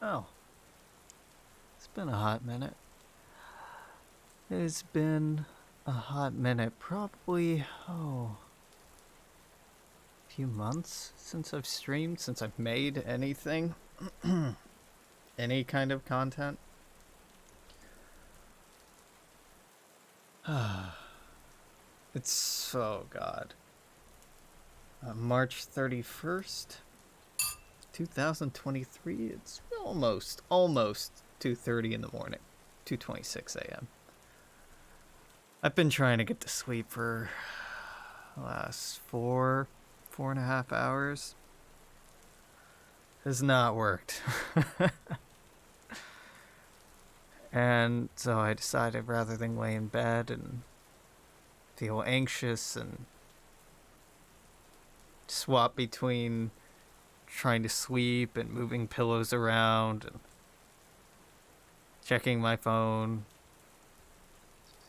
Oh, it's been a hot minute. It's been a hot minute. Probably, a few months since I've streamed, since I've made anything. Any kind of content. It's, oh god. March 31st, 2023. It's almost 2:30 in the morning. 2:26 a.m. I've been trying to get to sleep for the last 4.5 hours. Has not worked. And so I decided rather than lay in bed and feel anxious and swap between trying to sleep and moving pillows around and checking my phone,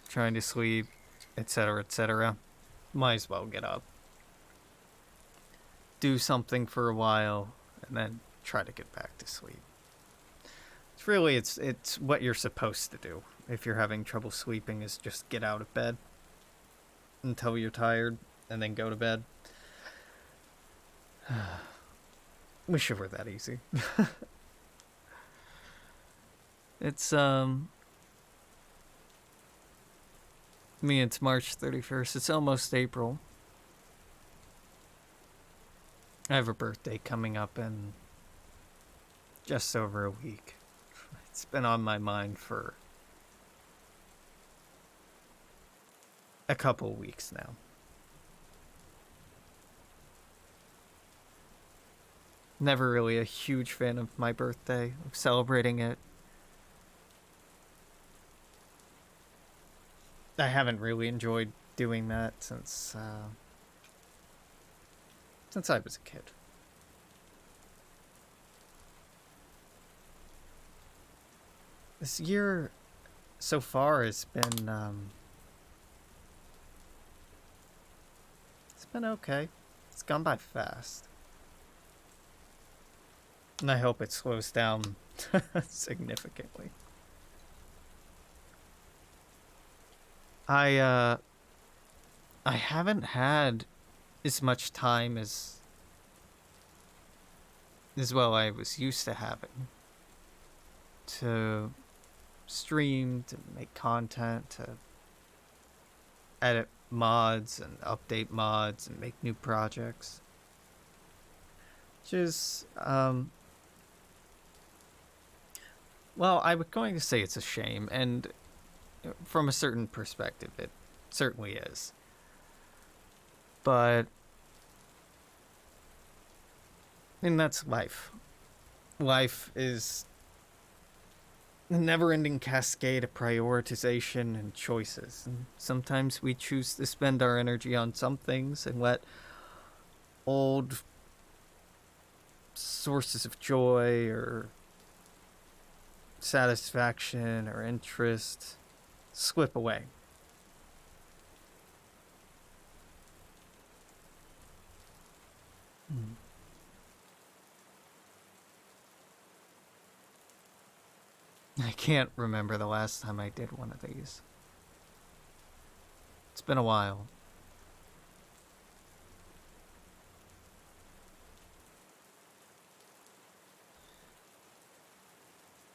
trying to sleep, etc., etc. Might as well get up, do something for a while, and then try to get back to sleep. It's what you're supposed to do if you're having trouble sleeping, is just get out of bed until you're tired and then go to bed. Wish it were that easy. It's it's March 31st. It's almost April. I have a birthday coming up in just over a week. It's been on my mind for a couple weeks now. Never really a huge fan of my birthday, of celebrating it. I haven't really enjoyed doing that since I was a kid. This year so far has been it's been okay. It's gone by fast. And I hope it slows down significantly. I haven't had as much time as well I was used to having to stream, to make content, to edit mods and update mods and make new projects. Just well, I was going to say it's a shame, and from a certain perspective it certainly is. But and that's life. Life is a never-ending cascade of prioritization and choices. And sometimes we choose to spend our energy on some things and let old sources of joy or satisfaction or interest slip away. I can't remember the last time I did one of these. It's been a while.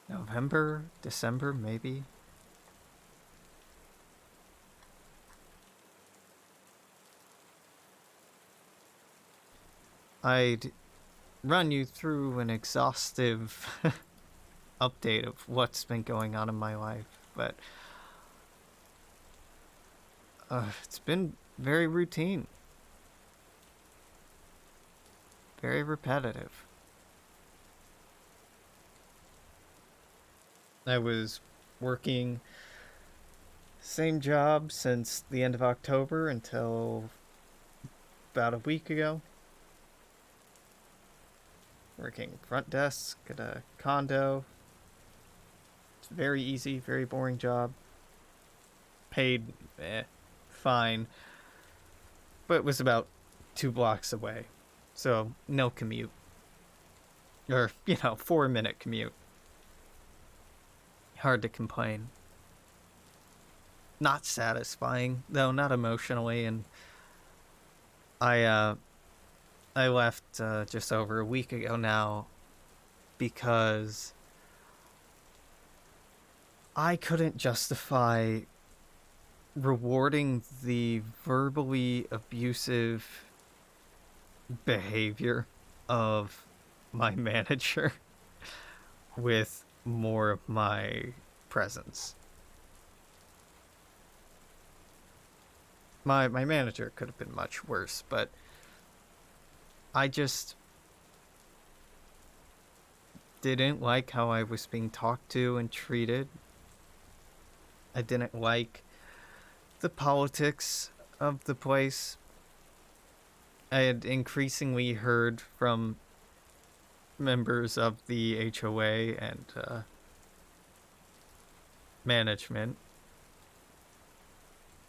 November, December, maybe. I'd run you through an exhaustive update of what's been going on in my life, but it's been very routine, very repetitive. I was working same job since the end of October until about a week ago. Working front desk at a condo. It's very easy, very boring job. Paid, fine. But it was about 2 blocks away. So, no commute. Or, 4-minute commute. Hard to complain. Not satisfying, though, not emotionally, and I I left just over a week ago now because I couldn't justify rewarding the verbally abusive behavior of my manager with more of my presence. My manager could have been much worse, but I just didn't like how I was being talked to and treated. I didn't like the politics of the place. I had increasingly heard from members of the HOA and management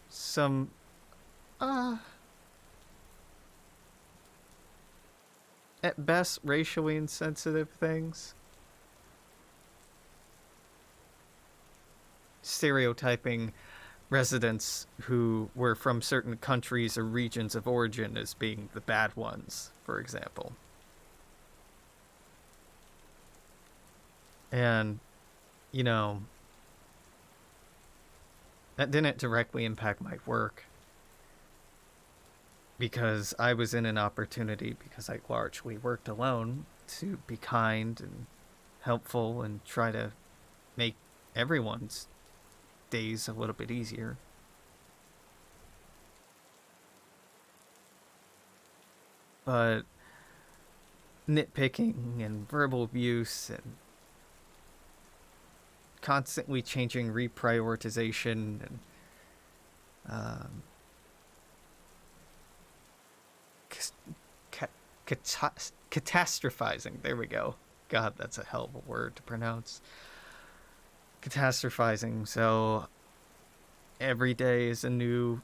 some uh at best racially insensitive things, stereotyping residents who were from certain countries or regions of origin as being the bad ones, for example. And, you know, that didn't directly impact my work because I was in an opportunity, because I largely worked alone, to be kind and helpful and try to make everyone's days a little bit easier. But nitpicking and verbal abuse and constantly changing reprioritization and um, catastrophizing. There we go. God, that's a hell of a word to pronounce. Catastrophizing. So every day is a new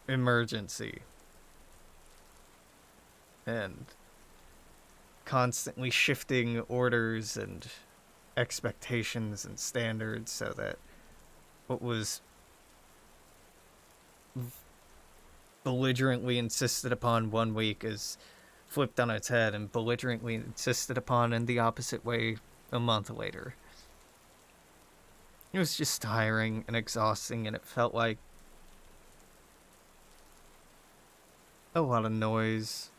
emergency. And constantly shifting orders and expectations and standards so that what was belligerently insisted upon one week is flipped on its head and belligerently insisted upon in the opposite way a month later. It was just tiring and exhausting, and it felt like a lot of noise.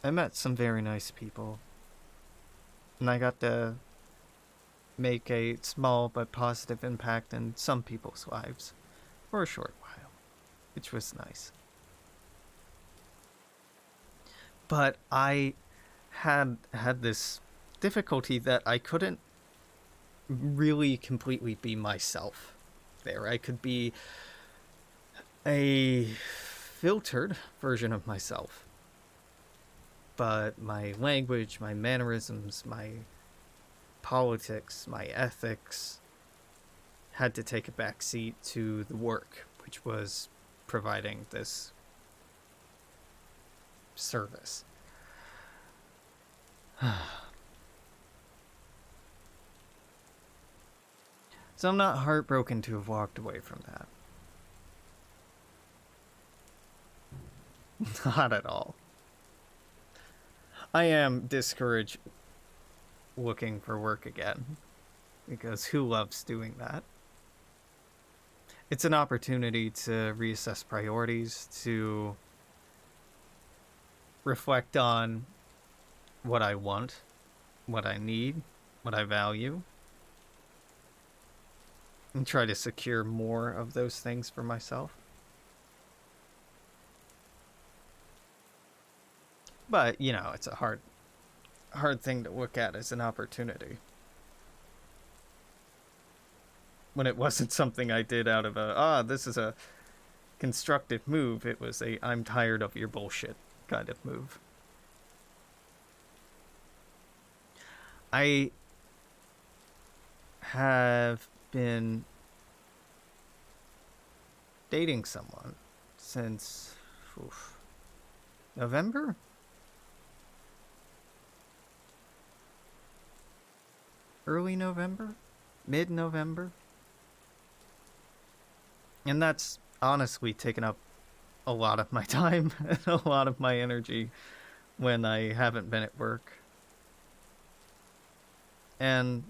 I met some very nice people, and I got to make a small but positive impact in some people's lives for a short while, which was nice. But I had this difficulty that I couldn't really completely be myself there. I could be a filtered version of myself, but my language, my mannerisms, my politics, my ethics had to take a back seat to the work, which was providing this service. So I'm not heartbroken to have walked away from that. Not at all. I am discouraged looking for work again, because who loves doing that? It's an opportunity to reassess priorities, to reflect on what I want, what I need, what I value, and try to secure more of those things for myself. But, you know, it's a hard thing to look at as an opportunity. When it wasn't something I did out of this is a constructive move, it was a I'm tired of your bullshit kind of move. I have been dating someone since November? early November, mid November. And that's honestly taken up a lot of my time and a lot of my energy when I haven't been at work. And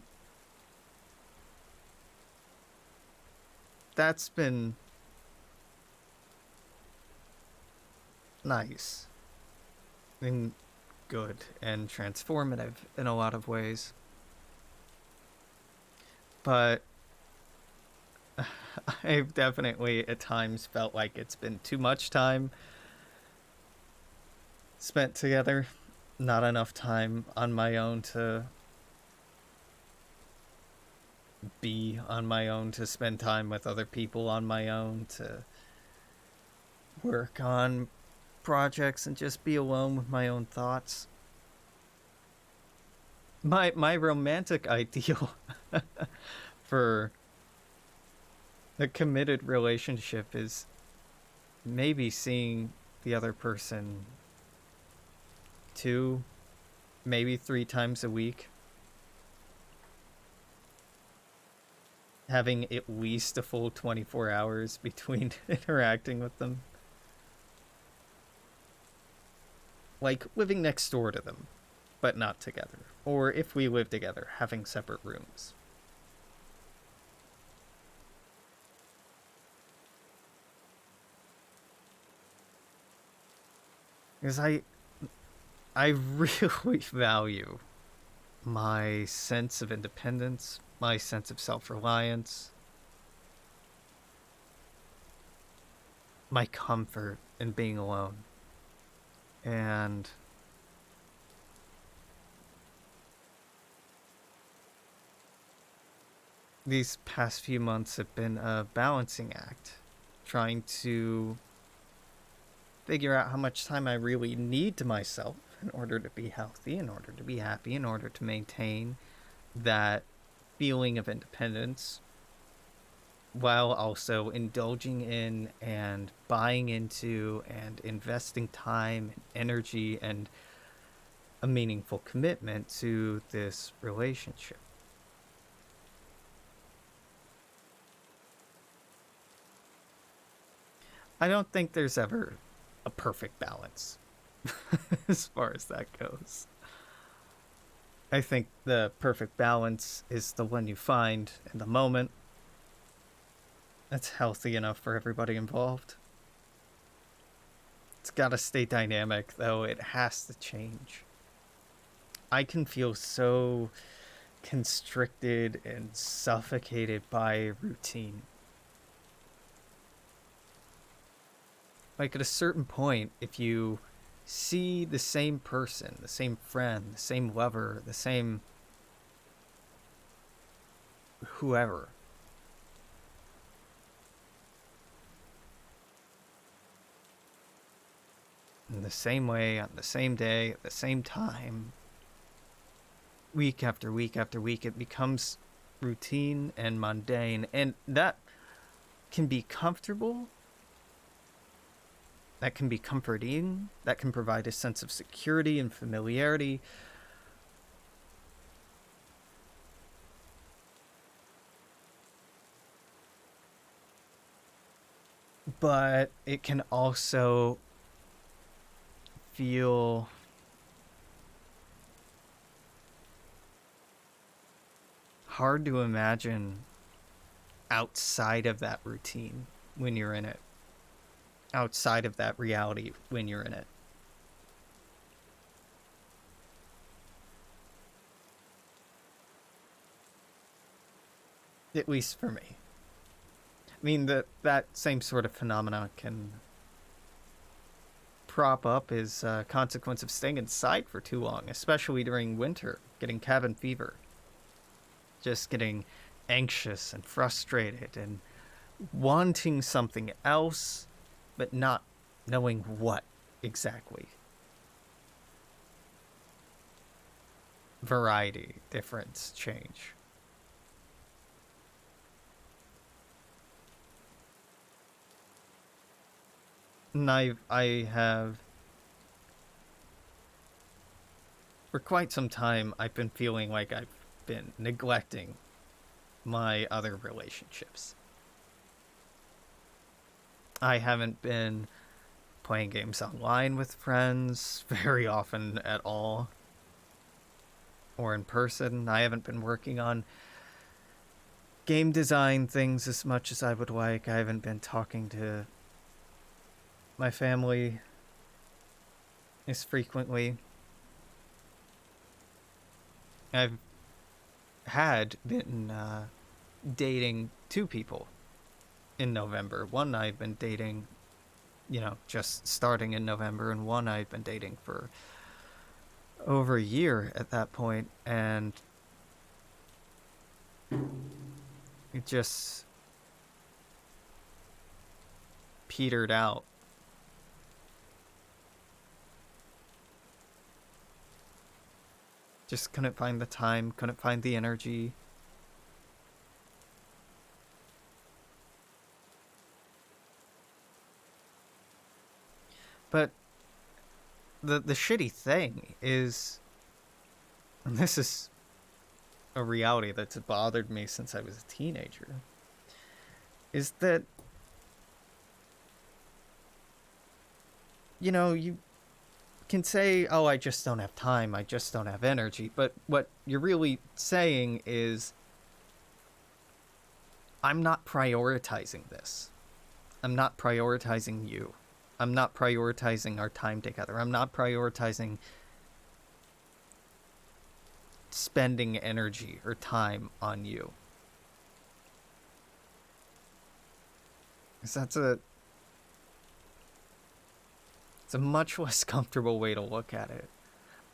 that's been nice and good and transformative in a lot of ways. But I've definitely at times felt like it's been too much time spent together, not enough time on my own to be on my own, to spend time with other people on my own, to work on projects and just be alone with my own thoughts. My romantic ideal for a committed relationship is maybe seeing the other person 2, maybe 3 times a week. Having at least a full 24 hours between interacting with them. Like living next door to them, but not together. Or if we live together, having separate rooms. Because I really value my sense of independence, my sense of self-reliance, my comfort in being alone. And these past few months have been a balancing act, trying to figure out how much time I really need to myself in order to be healthy, in order to be happy, in order to maintain that feeling of independence, while also indulging in and buying into and investing time and energy and a meaningful commitment to this relationship. I don't think there's ever a perfect balance as far as that goes. I think the perfect balance is the one you find in the moment that's healthy enough for everybody involved. It's gotta stay dynamic, though. It has to change. I can feel so constricted and suffocated by routine. Like, at a certain point, if you see the same person, the same friend, the same lover, the same whoever, in the same way, on the same day, at the same time, week after week after week, it becomes routine and mundane. And that can be comfortable, that can be comforting, that can provide a sense of security and familiarity. But it can also feel hard to imagine outside of that routine when you're in it, outside of that reality when you're in it. At least for me. I mean, that same sort of phenomena can prop up as a consequence of staying inside for too long, especially during winter, getting cabin fever, just getting anxious and frustrated and wanting something else, but not knowing what exactly. Variety, difference, change. And I have, for quite some time, I've been feeling like I've been neglecting my other relationships. I haven't been playing games online with friends very often at all, or in person. I haven't been working on game design things as much as I would like. I haven't been talking to my family as frequently. I've had been dating two people in November. One I'd been dating, just starting in November, and one I'd been dating for over a year at that point, and it just petered out. Just couldn't find the time, couldn't find the energy. But the shitty thing is, and this is a reality that's bothered me since I was a teenager, is that, you can say, oh, I just don't have time, I just don't have energy, but what you're really saying is, I'm not prioritizing this. I'm not prioritizing you. I'm not prioritizing our time together. I'm not prioritizing spending energy or time on you. Because it's a much less comfortable way to look at it.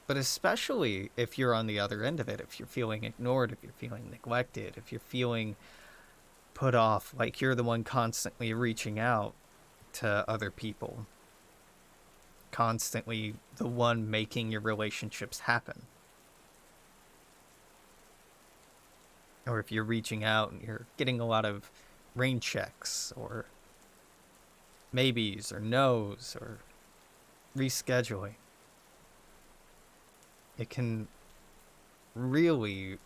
But especially if you're on the other end of it, if you're feeling ignored, if you're feeling neglected, if you're feeling put off, like you're the one constantly reaching out to other people, constantly the one making your relationships happen. Or if you're reaching out and you're getting a lot of rain checks or maybes or no's or rescheduling, it can really,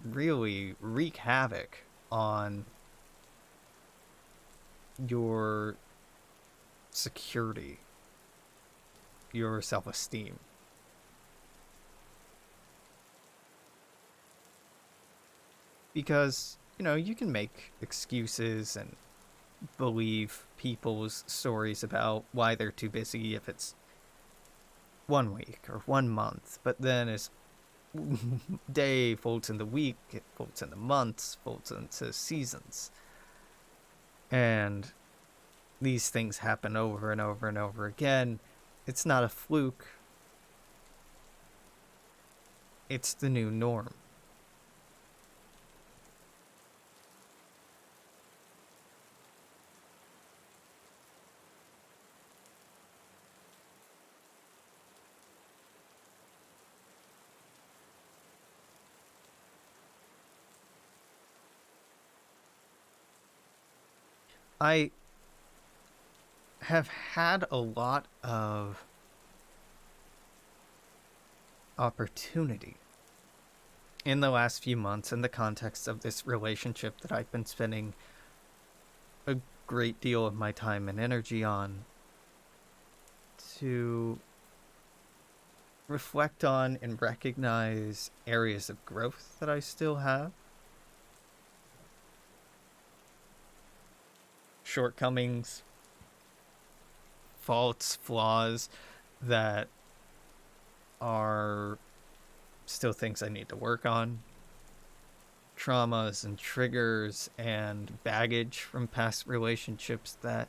really wreak havoc on your security, your self-esteem. Because, you can make excuses and believe people's stories about why they're too busy if it's 1 week or 1 month, but then as day folds into week, it folds into months, folds into seasons. And these things happen over and over and over again. It's not a fluke. It's the new norm. I have had a lot of opportunity in the last few months in the context of this relationship that I've been spending a great deal of my time and energy on, to reflect on and recognize areas of growth that I still have, shortcomings, faults, flaws that are still things I need to work on, traumas and triggers and baggage from past relationships that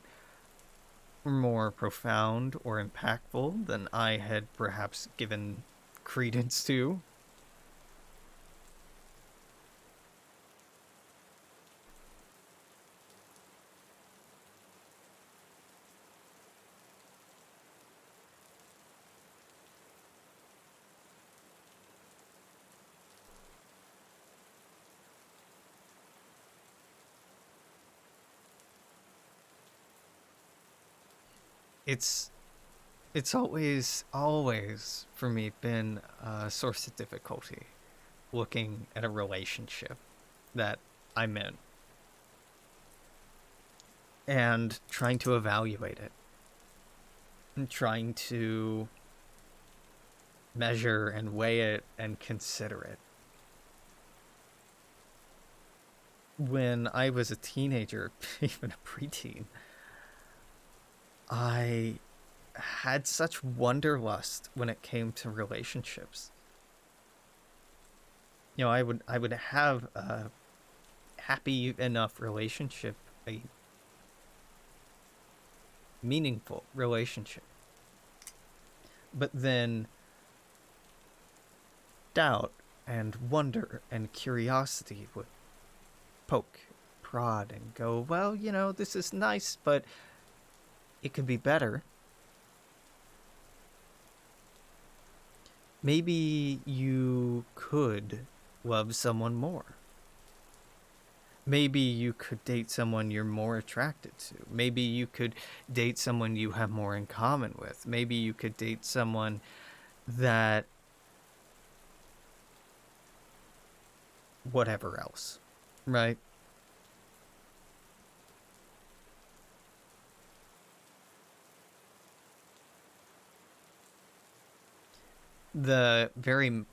were more profound or impactful than I had perhaps given credence to. It's it's always for me been a source of difficulty looking at a relationship that I'm in and trying to evaluate it and trying to measure and weigh it and consider it. When I was a teenager, even a preteen, I had such wanderlust when it came to relationships. You know, I would have a happy enough relationship, a meaningful relationship. But then doubt and wonder and curiosity would poke, prod, and go, well, you know, this is nice, but it could be better. Maybe you could love someone more. Maybe you could date someone you're more attracted to. Maybe you could date someone you have more in common with. Maybe you could date someone that whatever else, right? The very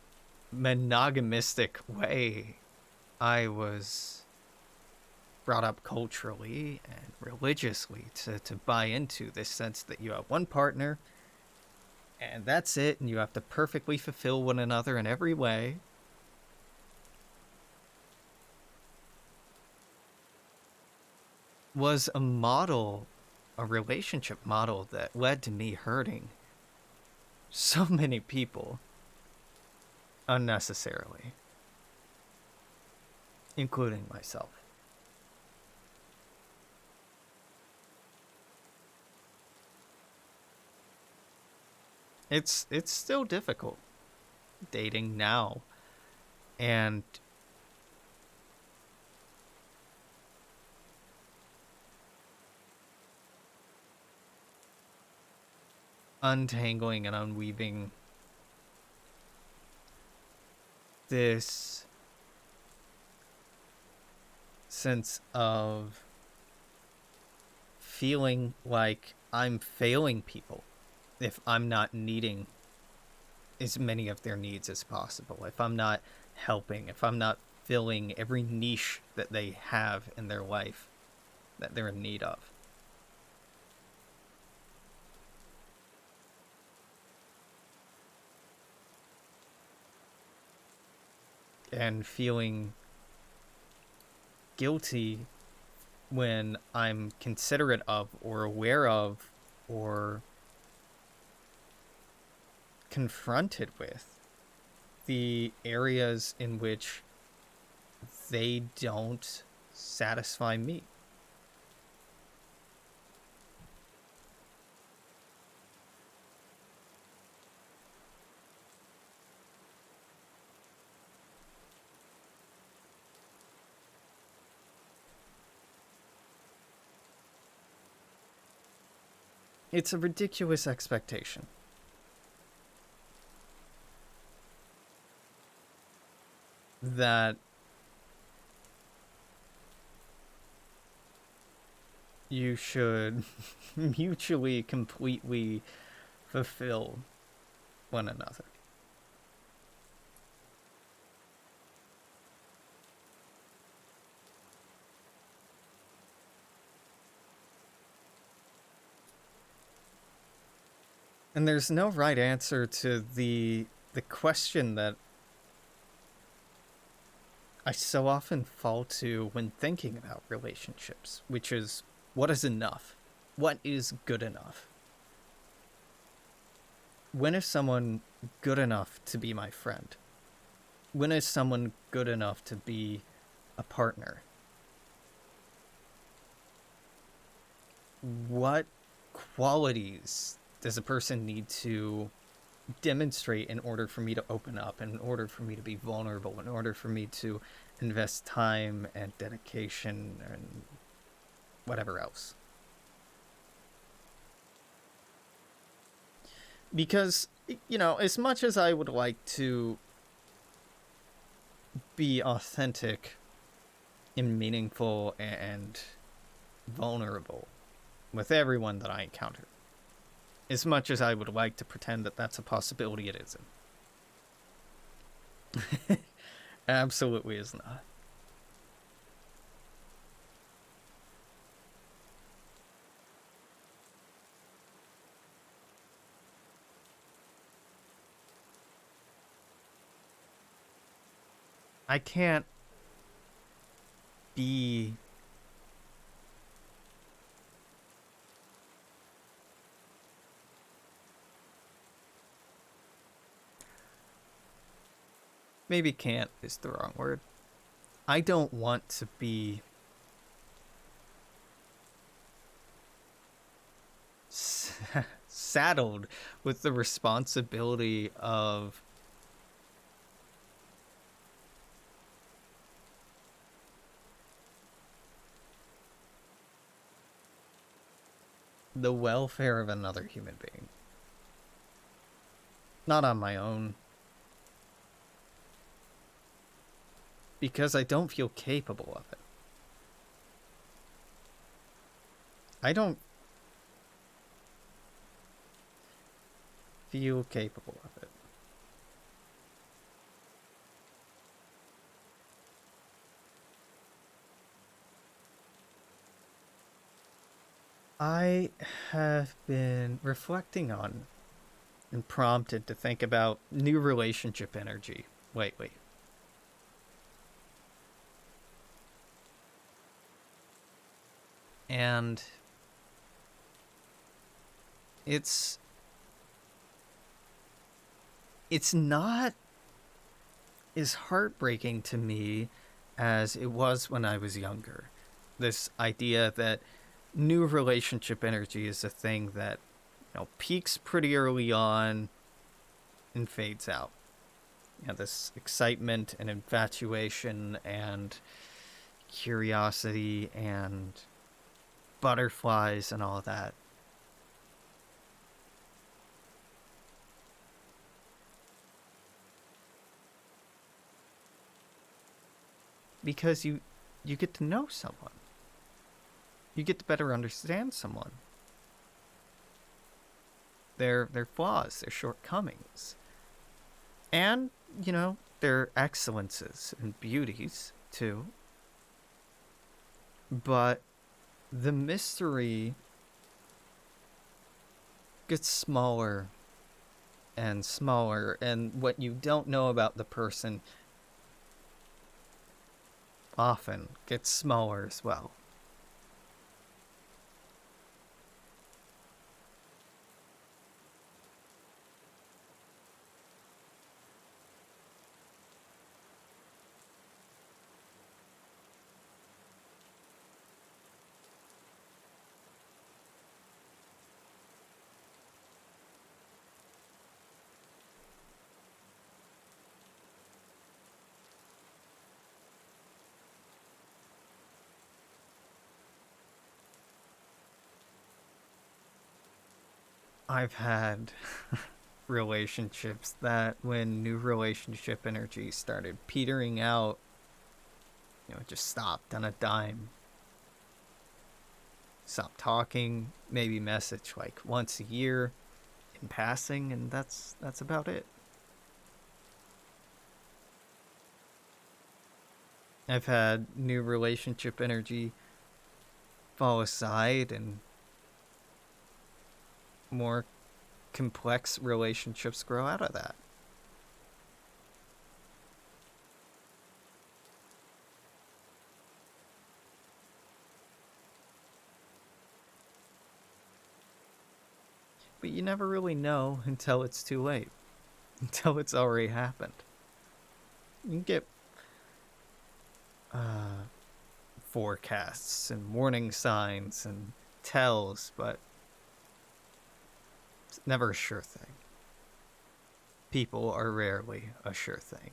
monogamistic way I was brought up culturally and religiously to buy into this sense that you have one partner and that's it, and you have to perfectly fulfill one another in every way. Was a model, a relationship model that led to me hurting so many people unnecessarily, including myself. It's still difficult dating now, and untangling and unweaving this sense of feeling like I'm failing people if I'm not needing as many of their needs as possible, if I'm not helping, if I'm not filling every niche that they have in their life that they're in need of. And feeling guilty when I'm considerate of or aware of or confronted with the areas in which they don't satisfy me. It's a ridiculous expectation that you should mutually, completely fulfill one another. And there's no right answer to the question that I so often fall to when thinking about relationships, which is what is enough? What is good enough? When is someone good enough to be my friend? When is someone good enough to be a partner? What qualities does a person need to demonstrate in order for me to open up, in order for me to be vulnerable, in order for me to invest time and dedication and whatever else? Because, you know, as much as I would like to be authentic and meaningful and vulnerable with everyone that I encounter. As much as I would like to pretend that that's a possibility, it isn't. Absolutely is not. I can't be maybe can't is the wrong word. I don't want to be saddled with the responsibility of the welfare of another human being. Not on my own. Because I don't feel capable of it. I don't feel capable of it. I have been reflecting on and prompted to think about new relationship energy lately. And it's not as heartbreaking to me as it was when I was younger. This idea that new relationship energy is a thing that, peaks pretty early on and fades out. This excitement and infatuation and curiosity and butterflies and all of that. Because you get to know someone. You get to better understand someone. Their flaws, their shortcomings. And, their excellences and beauties too. But the mystery gets smaller and smaller, and what you don't know about the person often gets smaller as well. I've had relationships that when new relationship energy started petering out, it just stopped on a dime. Stopped talking, maybe message like once a year in passing, and that's about it. I've had new relationship energy fall aside and more complex relationships grow out of that. But you never really know until it's too late, until it's already happened. You can get forecasts and warning signs and tells, but it's never a sure thing. People are rarely a sure thing.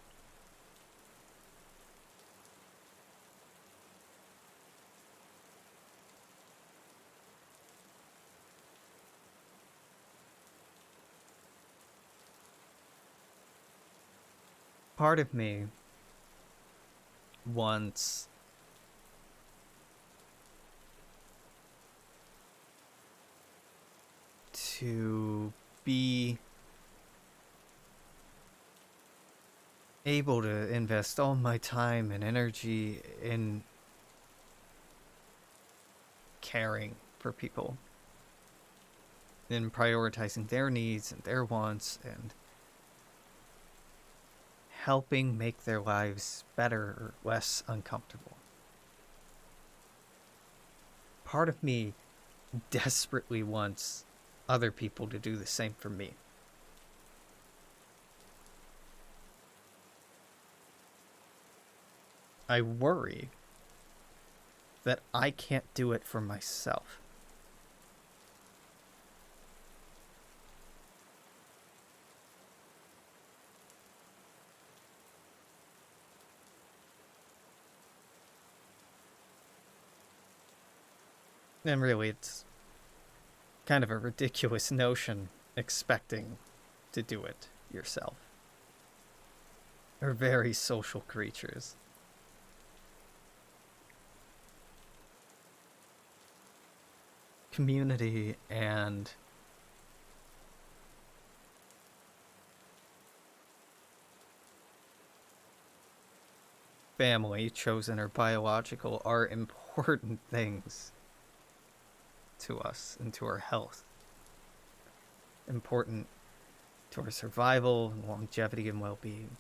Part of me wants to be able to invest all my time and energy in caring for people, in prioritizing their needs and their wants, and helping make their lives better or less uncomfortable. Part of me desperately wants other people to do the same for me. I worry that I can't do it for myself. And really, it's kind of a ridiculous notion expecting to do it yourself. We're very social creatures. Community and family, chosen or biological, are important things to us and to our health. Important to our survival and longevity and well-being.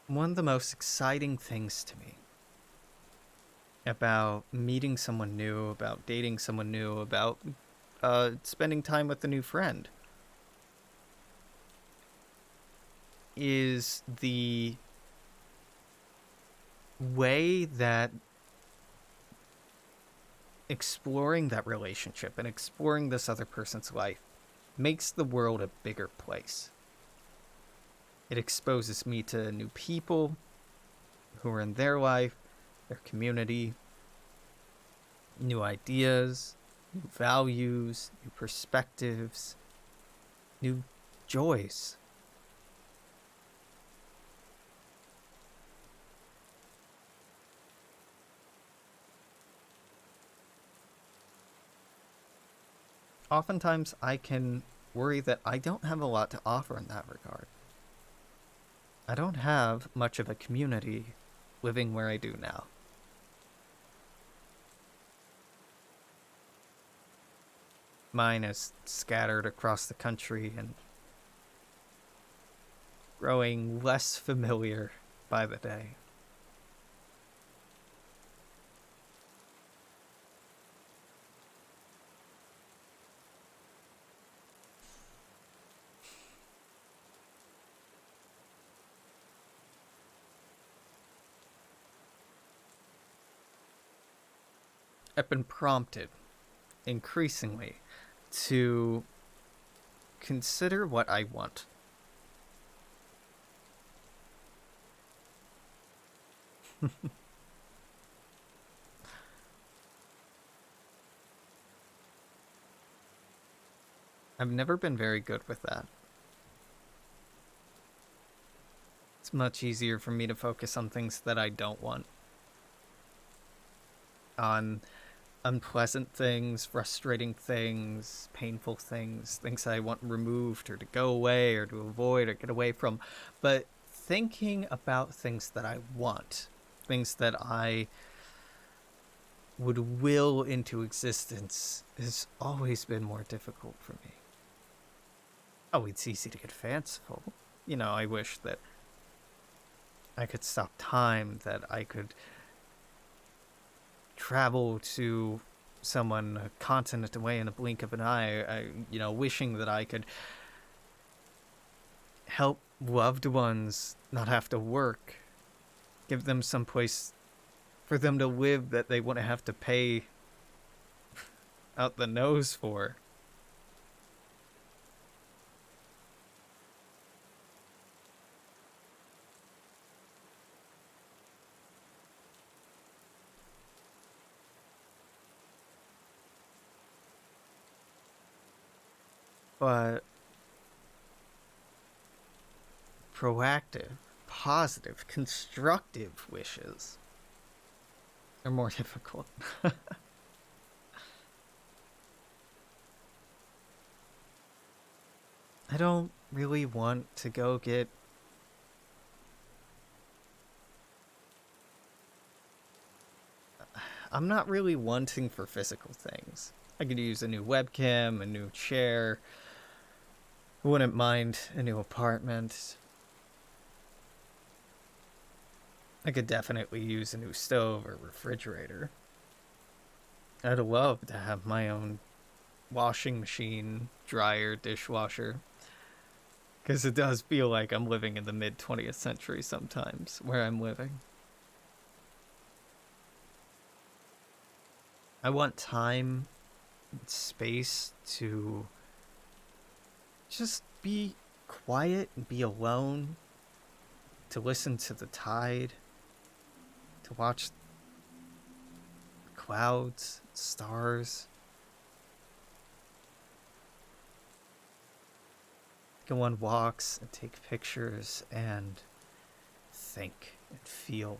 One of the most exciting things to me about meeting someone new, about dating someone new, about spending time with a new friend is the way that exploring that relationship and exploring this other person's life makes the world a bigger place. It exposes me to new people who are in their life, their community, new ideas, new values, new perspectives, new joys. Oftentimes, I can worry that I don't have a lot to offer in that regard. I don't have much of a community living where I do now. Mine is scattered across the country and growing less familiar by the day. I've been prompted increasingly to consider what I want. I've never been very good with that. It's much easier for me to focus on things that I don't want, on unpleasant things, frustrating things, painful things, things I want removed or to go away or to avoid or get away from. But thinking about things that I want, things that I would will into existence, has always been more difficult for me. Oh, it's easy to get fanciful. You know, I wish that I could stop time, that I could travel to someone a continent away in a blink of an eye. Wishing that I could help loved ones not have to work, give them some place for them to live that they wouldn't have to pay out the nose for. But proactive, positive, constructive wishes are more difficult. I don't really want to go get. I'm not really wanting for physical things. I could use a new webcam, a new chair. Wouldn't mind a new apartment. I could definitely use a new stove or refrigerator. I'd love to have my own washing machine, dryer, dishwasher. Because it does feel like I'm living in the mid 20th century sometimes, where I'm living. I want time and space to just be quiet and be alone, to listen to the tide, to watch clouds, stars. Go on walks and take pictures and think and feel.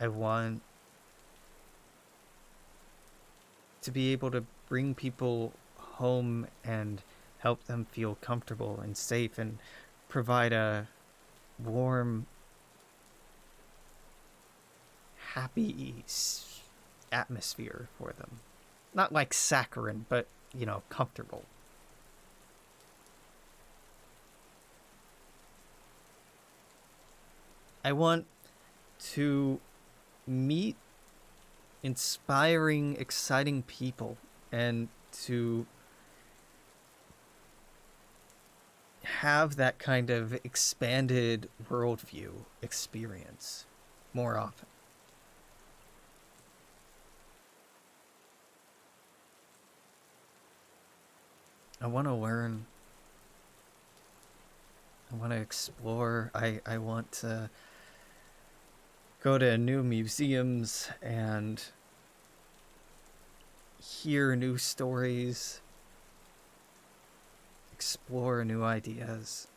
I want to be able to bring people home and help them feel comfortable and safe and provide a warm, happy atmosphere for them. Not like saccharine, but, comfortable. I want to meet inspiring, exciting people and to have that kind of expanded worldview experience more often. I want to learn. I want to explore. I want to go to new museums and hear new stories, explore new ideas.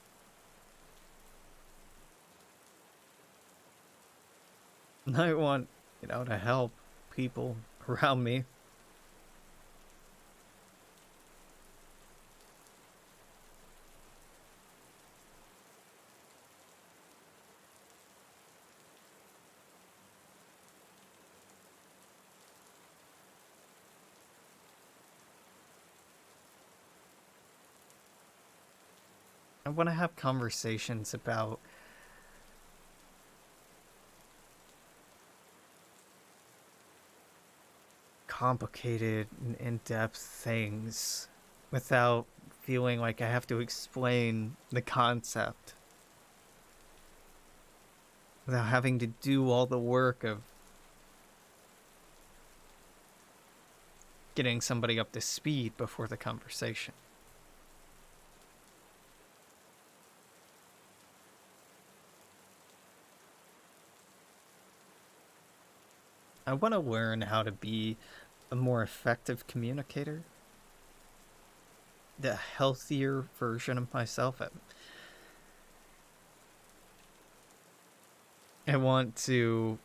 And I want, to help people around me. I want to have conversations about complicated and in-depth things without feeling like I have to explain the concept, without having to do all the work of getting somebody up to speed before the conversation. I want to learn how to be a more effective communicator, the healthier version of myself. I want to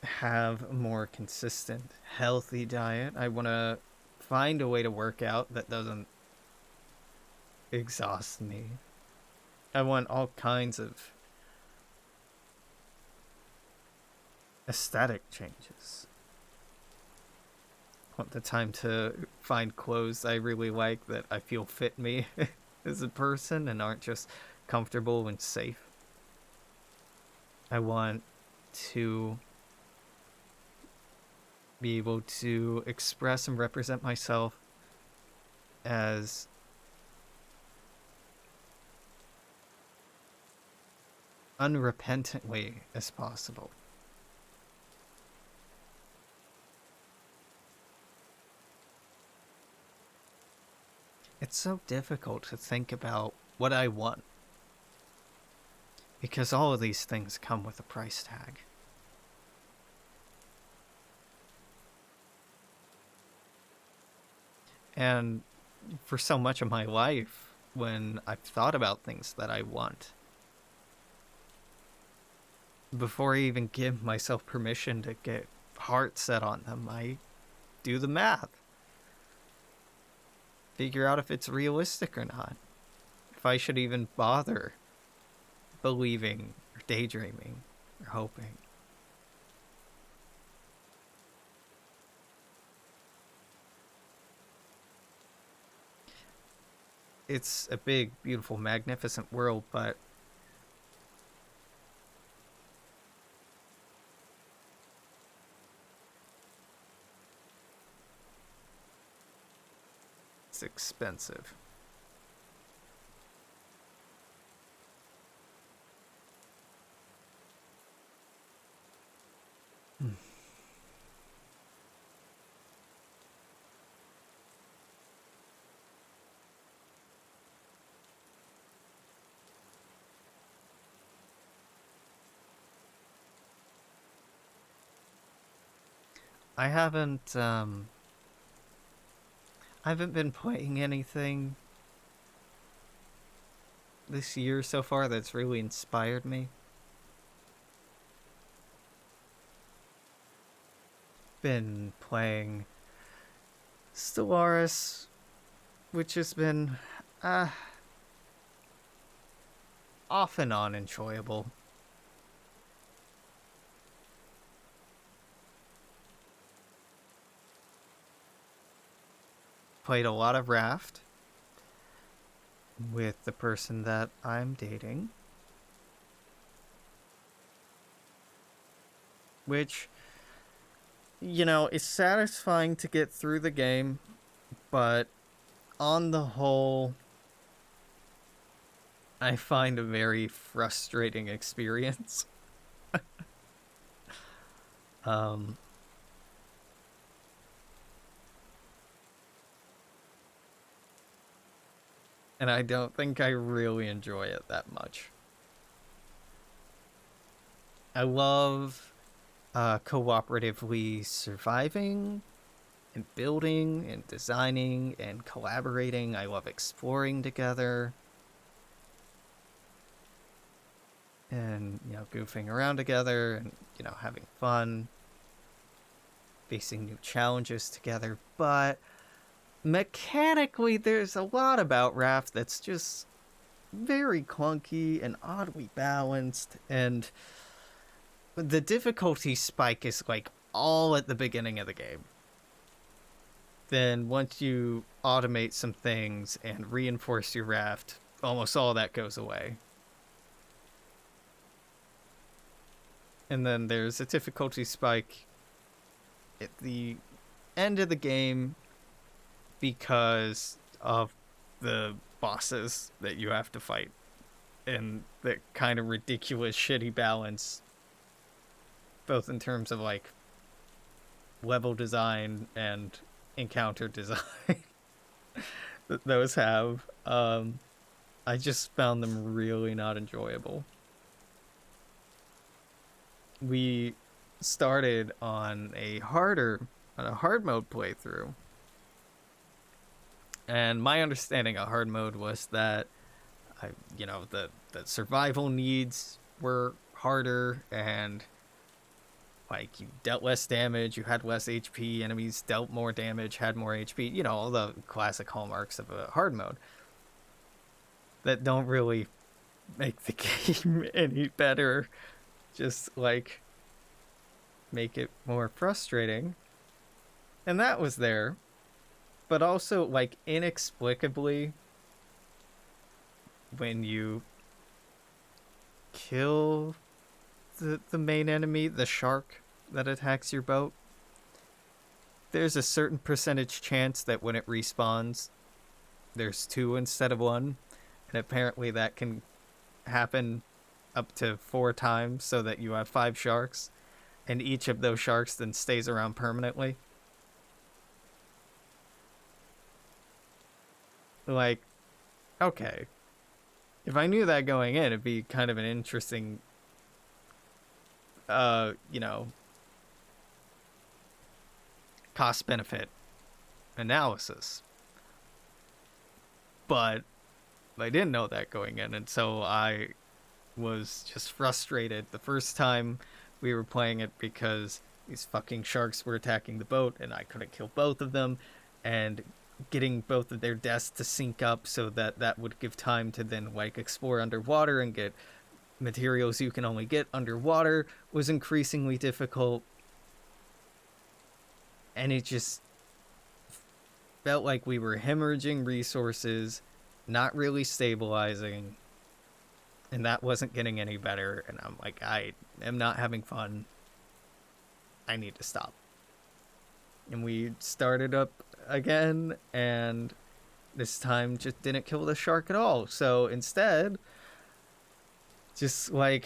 have a more consistent, healthy diet. I want to find a way to work out that doesn't exhaust me. I want all kinds of aesthetic changes. I want the time to find clothes I really like that I feel fit me as a person and aren't just comfortable and safe. I want to be able to express and represent myself as unrepentantly as possible. It's so difficult to think about what I want because all of these things come with a price tag. And for so much of my life, when I've thought about things that I want, before I even give myself permission to get heart set on them, I do the math. Figure out if it's realistic or not. If I should even bother believing or daydreaming or hoping. It's a big, beautiful, magnificent world, but it's expensive. I haven't been playing anything this year so far that's really inspired me. Been playing Stellaris, which has been uh, off and on enjoyable. Played a lot of Raft with the person that I'm dating, which, is satisfying to get through the game, but on the whole, I find a very frustrating experience. um, and I don't think I really enjoy it that much. I love cooperatively surviving and building and designing and collaborating. I love exploring together and, goofing around together and, having fun, facing new challenges together. But mechanically, there's a lot about Raft that's just very clunky and oddly balanced, and the difficulty spike is like all at the beginning of the game. Then once you automate some things and reinforce your Raft, almost all that goes away. And then there's a difficulty spike at the end of the game because of the bosses that you have to fight and the kind of ridiculous shitty balance, both in terms of like level design and encounter design that those have. I just found them really not enjoyable. We started on a hard mode playthrough, and my understanding of hard mode was that the survival needs were harder, and like you dealt less damage, you had less HP, enemies dealt more damage, had more HP, all the classic hallmarks of a hard mode that don't really make the game any better, just like make it more frustrating. And that was there, but also like inexplicably, when you kill the main enemy, the shark that attacks your boat, there's a certain percentage chance that when it respawns, there's 2 instead of 1, and apparently that can happen up to 4 times, so that you have 5 sharks, and each of those sharks then stays around permanently. Like, okay, if I knew that going in, it'd be kind of an interesting cost benefit analysis. But I didn't know that going in, and so I was just frustrated the first time we were playing it because these fucking sharks were attacking the boat and I couldn't kill both of them, and getting both of their deaths to sync up so that that would give time to then like explore underwater and get materials you can only get underwater was increasingly difficult. And it just felt like we were hemorrhaging resources, not really stabilizing, and that wasn't getting any better. And I'm like, I am not having fun. I need to stop. And we started up again, and this time just didn't kill the shark at all. So instead, just like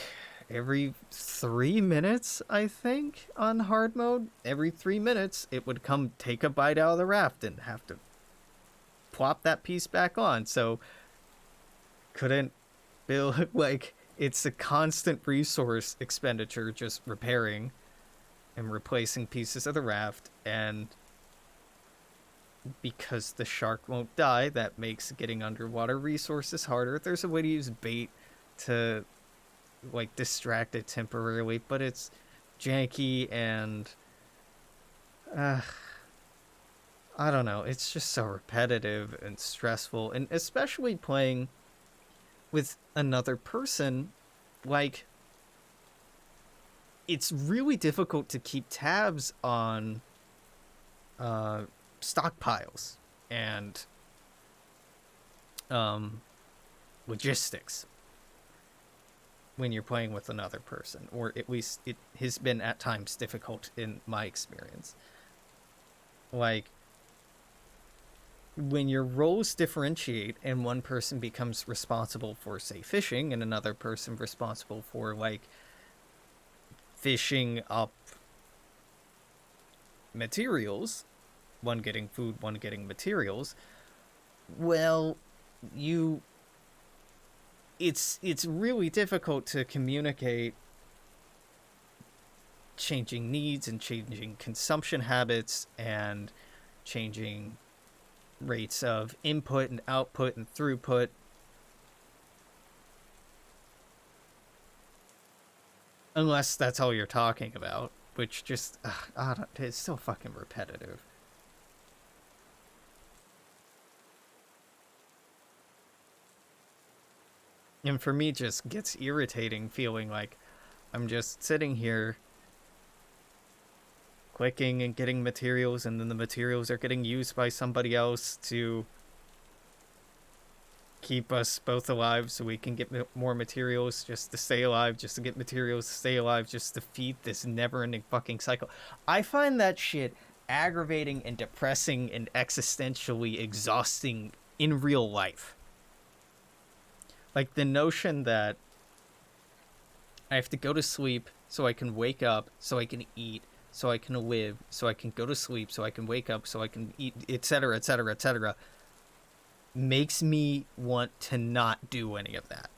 every 3 minutes, I think, on hard mode, every 3 minutes, it would come take a bite out of the raft and have to plop that piece back on. So couldn't build, like, it's a constant resource expenditure just repairing and replacing pieces of the raft. And because the shark won't die, that makes getting underwater resources harder. There's a way to use bait to like distract it temporarily, but it's janky and I don't know, it's just so repetitive and stressful. And especially playing with another person, like, it's really difficult to keep tabs on stockpiles and logistics when you're playing with another person, or at least it has been at times difficult in my experience. Like, when your roles differentiate and one person becomes responsible for, say, fishing, and another person responsible for, like, fishing up materials, one getting food, one getting materials, well, it's really difficult to communicate changing needs and changing consumption habits and changing rates of input and output and throughput. Unless that's all you're talking about, which just, it's so fucking repetitive. And for me, just gets irritating feeling like I'm just sitting here clicking and getting materials, and then the materials are getting used by somebody else to keep us both alive so we can get more materials just to stay alive, just to get materials to stay alive, just to feed this never-ending fucking cycle. I find that shit aggravating and depressing and existentially exhausting in real life. Like, the notion that I have to go to sleep so I can wake up, so I can eat, so I can live, so I can go to sleep, so I can wake up, so I can eat, etc., etc., etc., makes me want to not do any of that.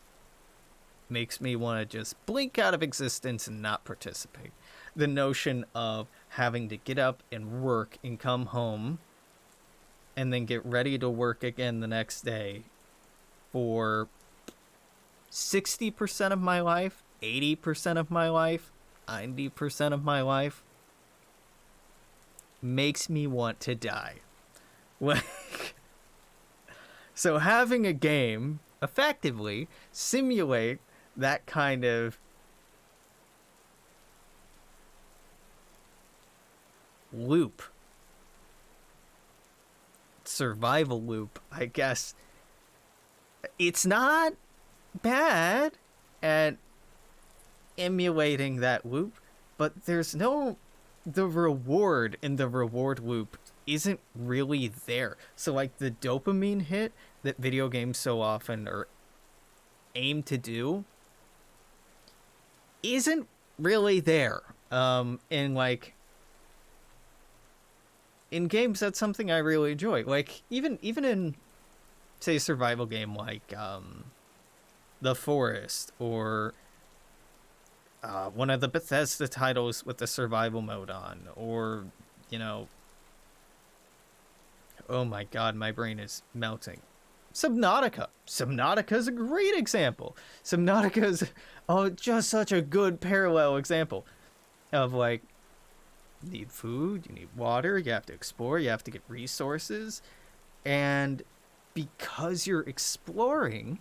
Makes me want to just blink out of existence and not participate. The notion of having to get up and work and come home and then get ready to work again the next day for 60% of my life, 80% of my life, 90% of my life, makes me want to die. Like, so having a game effectively simulate that kind of loop, survival loop, I guess, it's not bad at emulating that loop, but there's no, the reward in the reward loop isn't really there. So, like, the dopamine hit that video games so often are aimed to do isn't really there. And, like, in games, that's something I really enjoy. Like, even in, say, a survival game like The Forest, or one of the Bethesda titles with the survival mode on, or, you know, oh my god, my brain is melting. Subnautica. Subnautica is a great example. Subnautica is just such a good parallel example of like, you need food, you need water, you have to explore, you have to get resources, and because you're exploring,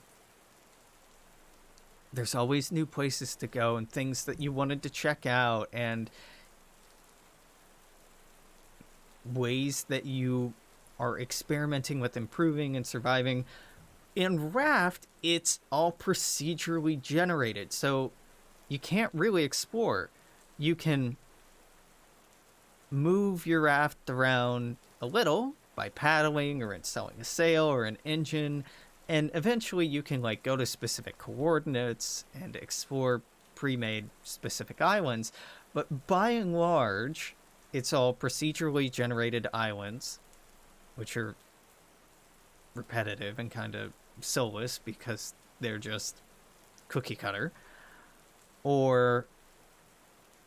there's always new places to go and things that you wanted to check out and ways that you are experimenting with improving and surviving. In Raft, it's all procedurally generated, so you can't really explore. You can move your raft around a little by paddling or installing a sail or an engine, and eventually you can like go to specific coordinates and explore pre-made specific islands. But by and large, it's all procedurally generated islands, which are repetitive and kind of soulless because they're just cookie cutter, or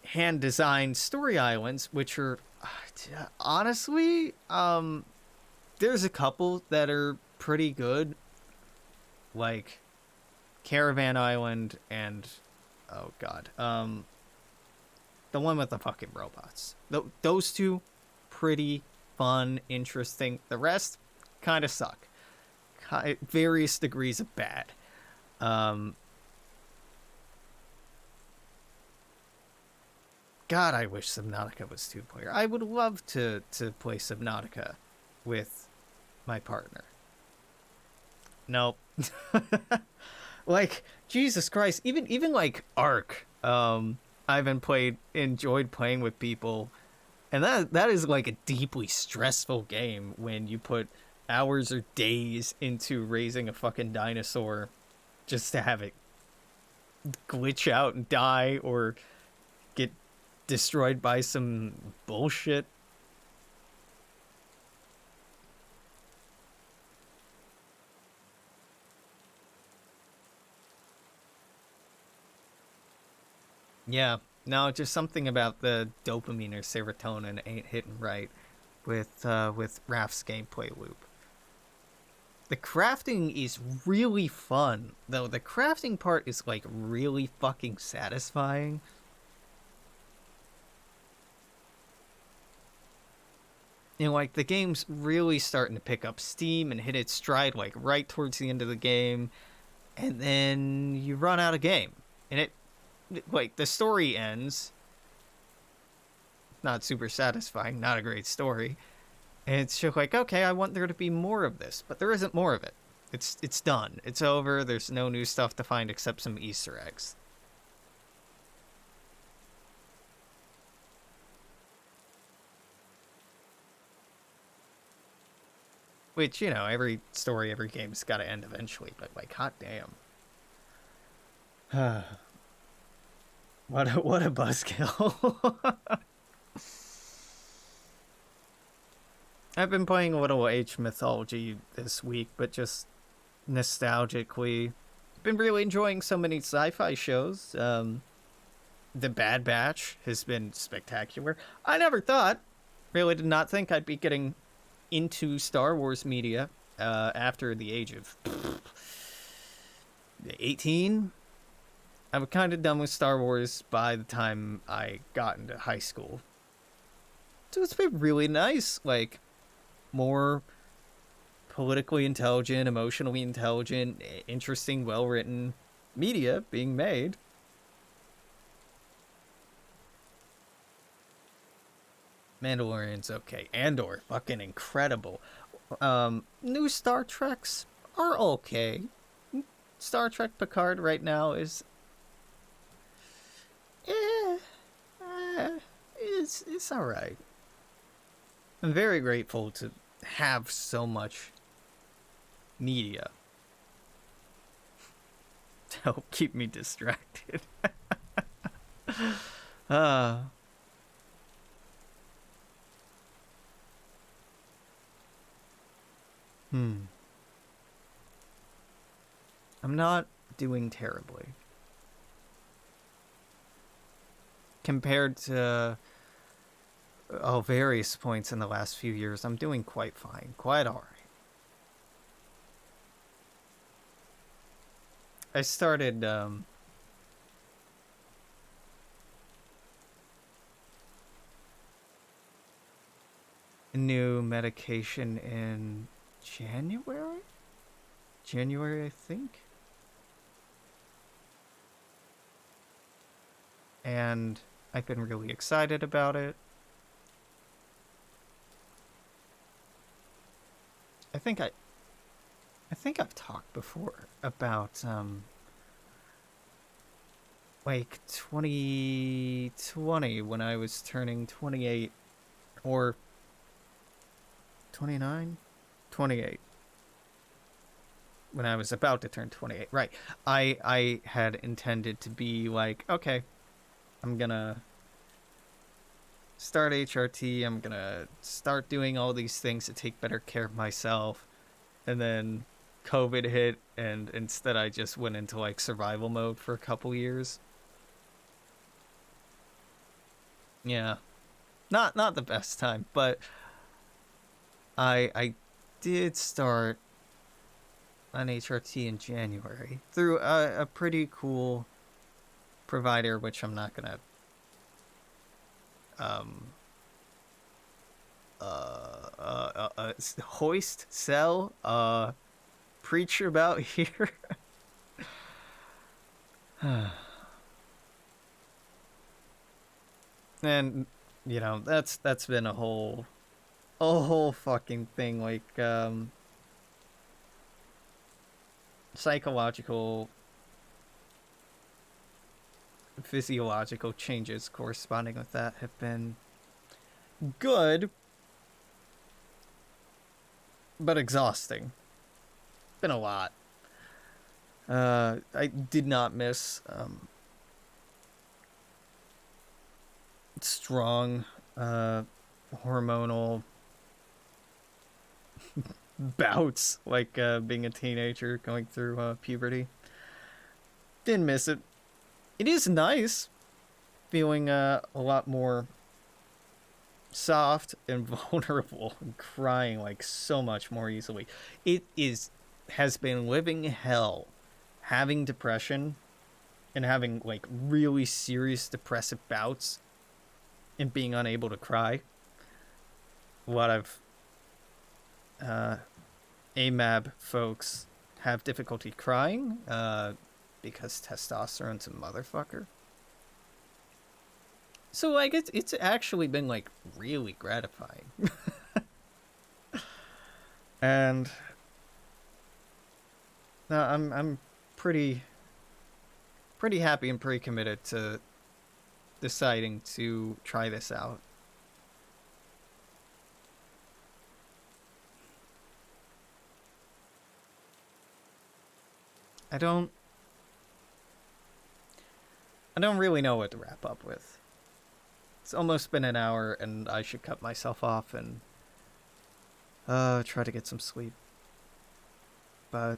hand designed story islands, which are honestly, there's a couple that are pretty good, like Caravan Island and oh god, the one with the fucking robots. Those two, pretty fun, interesting. The rest kind of suck. Various degrees of bad. God, I wish Subnautica was 2-player. I would love to play Subnautica with my partner. Nope. Like, Jesus Christ, even like Ark, I've enjoyed playing with people, and that is like a deeply stressful game when you put hours or days into raising a fucking dinosaur just to have it glitch out and die or get destroyed by some bullshit. Yeah, no, just something about the dopamine or serotonin ain't hitting right with Raft's gameplay loop. The crafting is really fun, though. The crafting part is like really fucking satisfying. You know, like the game's really starting to pick up steam and hit its stride like right towards the end of the game, and then you run out of game, and it like the story ends. Not super satisfying, not a great story. And it's just like, okay, I want there to be more of this, but there isn't more of it. It's done. It's over. There's no new stuff to find except some Easter eggs. Which, you know, every story, every game's got to end eventually, but like, hot damn. what a buzzkill. I've been playing a little Age Mythology this week, but just nostalgically. Been really enjoying so many sci-fi shows. The Bad Batch has been spectacular. I never thought, really did not think I'd be getting into Star Wars media after the age of 18. I'm kind of done with Star Wars by the time I got into high school. So it's been really nice, like, more politically intelligent, emotionally intelligent, interesting, well-written media being made. Mandalorian's okay. Andor, fucking incredible. New Star Treks are okay. Star Trek Picard right now is it's all right. I'm very grateful to have so much media to help keep me distracted. uh I'm not doing terribly compared to various points in the last few years. I'm doing quite fine, quite all right. I started a new medication in January. January, I think. And I've been really excited about it. I think I've talked before about like 2020 when I was turning 28 or 29, 28 when I was about to turn 28. Right. I had intended to be like, okay, I'm going to start HRT. I'm going to start doing all these things to take better care of myself. And then COVID hit, and instead I just went into like survival mode for a couple years. Yeah. Not the best time, but I did start an HRT in January through a pretty cool provider, which I'm not gonna um hoist, sell, preach about here. And you know, that's been a whole fucking thing, like psychological, physiological changes corresponding with that have been good but exhausting. Been a lot. I did not miss strong hormonal bouts, like being a teenager going through puberty. Didn't miss it. It is nice feeling a lot more soft and vulnerable and crying like so much more easily. It has been living hell having depression and having like really serious depressive bouts and being unable to cry. A lot of AMAB folks have difficulty crying because testosterone's a motherfucker. So like it's actually been like really gratifying. And no, I'm pretty happy and pretty committed to deciding to try this out. I don't really know what to wrap up with. It's almost been an hour and I should cut myself off and try to get some sleep. But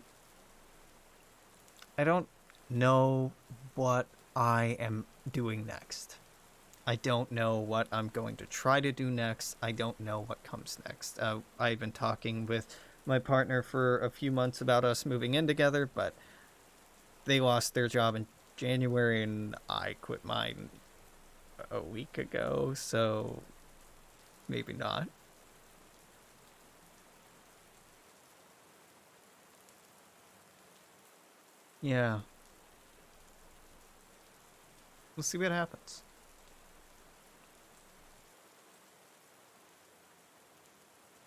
I don't know what I am doing next. I don't know what I'm going to try to do next. I don't know what comes next. I've been talking with my partner for a few months about us moving in together, but they lost their job in January and I quit mine a week ago, so maybe not. Yeah. We'll see what happens.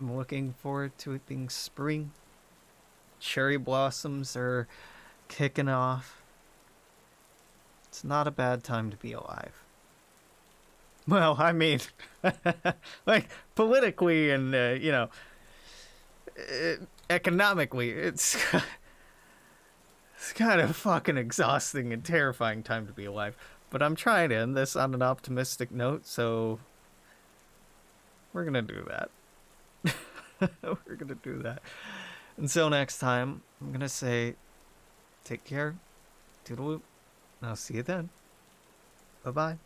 I'm looking forward to it being spring. Cherry blossoms are kicking off. It's not a bad time to be alive. Well, I mean, like politically and economically, it's it's kind of fucking exhausting and terrifying time to be alive. But I'm trying to end this on an optimistic note, so we're gonna do that. We're gonna do that. Until next time, I'm gonna say, take care, toodaloo, and I'll see you then. Bye bye.